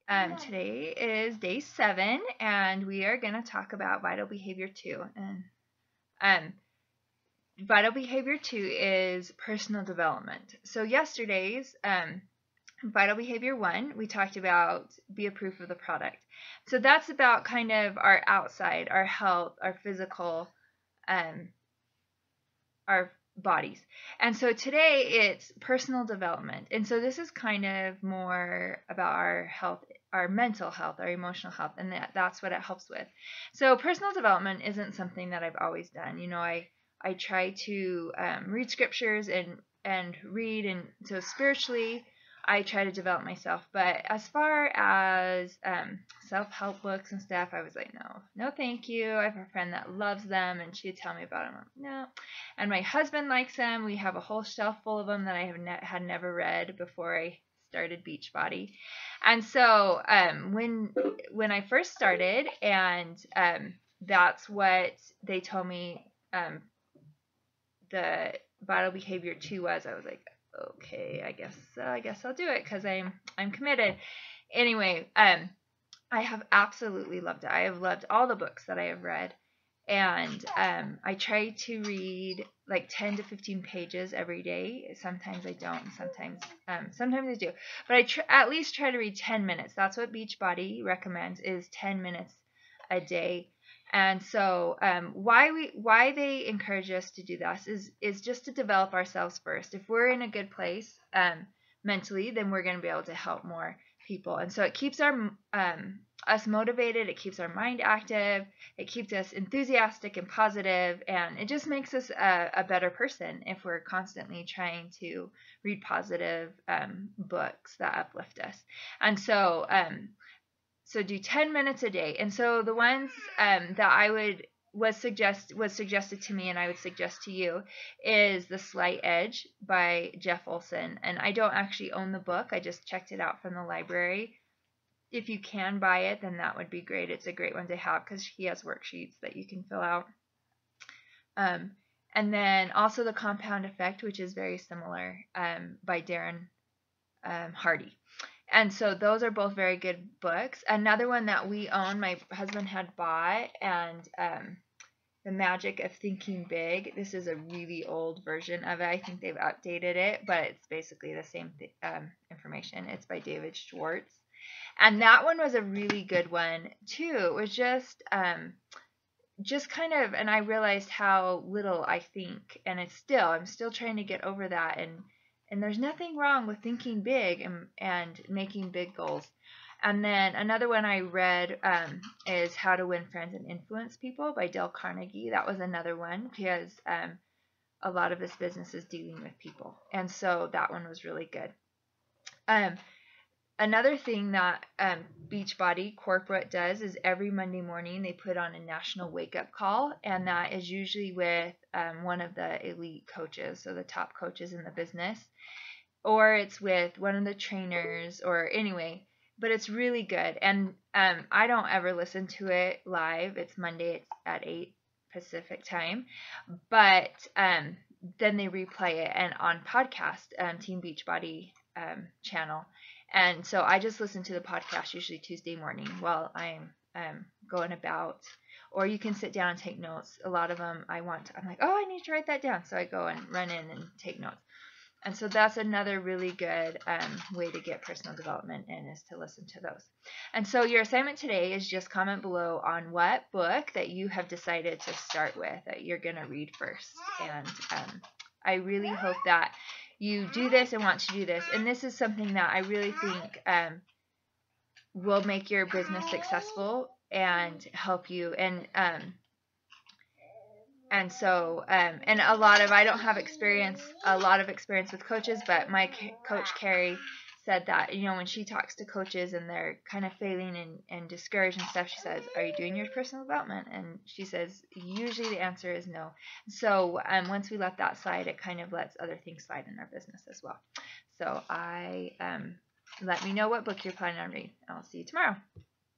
Today is day 7, and we are going to talk about Vital Behavior 2. And Vital Behavior 2 is personal development. So yesterday's Vital Behavior 1, we talked about be a proof of the product. So that's about kind of our outside, our health, our physical, our bodies. And so today it's personal development. And so this is kind of more about our health, our mental health, our emotional health, and that's what it helps with. So personal development isn't something that I've always done. You know, I try to read scriptures and read, and so spiritually I try to develop myself. But as far as self-help books and stuff, I was like, no thank you. I have a friend that loves them, and she'd tell me about them. No. And my husband likes them. We have a whole shelf full of them that I had never read before I started Beachbody. And so when I first started, and that's what they told me the Vital Behavior 2 was, I was like, okay, I guess I'll do it because I'm committed. Anyway, I have absolutely loved it. I have loved all the books that I have read, and I try to read like 10 to 15 pages every day. Sometimes I don't, sometimes I do, but I at least try to read 10 minutes. That's what Beachbody recommends, is 10 minutes a day. And so why they encourage us to do this is just to develop ourselves first. If we're in a good place mentally, then we're going to be able to help more people. And so it keeps us motivated, it keeps our mind active, it keeps us enthusiastic and positive, and it just makes us a better person if we're constantly trying to read positive books that uplift us. And so so do 10 minutes a day. And so the ones that I was suggested to me, and I would suggest to you, is The Slight Edge by Jeff Olson. And I don't actually own the book. I just checked it out from the library. If you can buy it, then that would be great. It's a great one to have because he has worksheets that you can fill out. And then also The Compound Effect, which is very similar, by Darren Hardy. And so those are both very good books. Another one that we own, my husband had bought, and The Magic of Thinking Big. This is a really old version of it. I think they've updated it, but it's basically the same information. It's by David Schwartz. And that one was a really good one too. It was just kind of, and I realized how little I think, and I'm still trying to get over that, and there's nothing wrong with thinking big and making big goals. And then another one I read is How to Win Friends and Influence People by Dale Carnegie. That was another one because a lot of his business is dealing with people. And so that one was really good. Another thing that Beachbody corporate does is every Monday morning they put on a national wake-up call, and that is usually with one of the elite coaches, so the top coaches in the business, or it's with one of the trainers, or anyway, but it's really good. And I don't ever listen to it live. It's Monday at 8 Pacific time, but then they replay it and on podcast, Team Beachbody channel. And so I just listen to the podcast usually Tuesday morning while I'm going about, or you can sit down and take notes. A lot of them I'm like, oh, I need to write that down. So I go and run in and take notes. And so that's another really good way to get personal development in, is to listen to those. And so your assignment today is just comment below on what book that you have decided to start with, that you're going to read first. And I really hope that you do this and want to do this. And this is something that I really think will make your business successful and help you. And so I don't have a lot of experience with coaches, but my coach Carrie said that, you know, when she talks to coaches and they're kind of failing and discouraged and stuff, she says, are you doing your personal development? And she says, usually the answer is no. So once we let that slide, it kind of lets other things slide in our business as well. So let me know what book you're planning on reading. I'll see you tomorrow.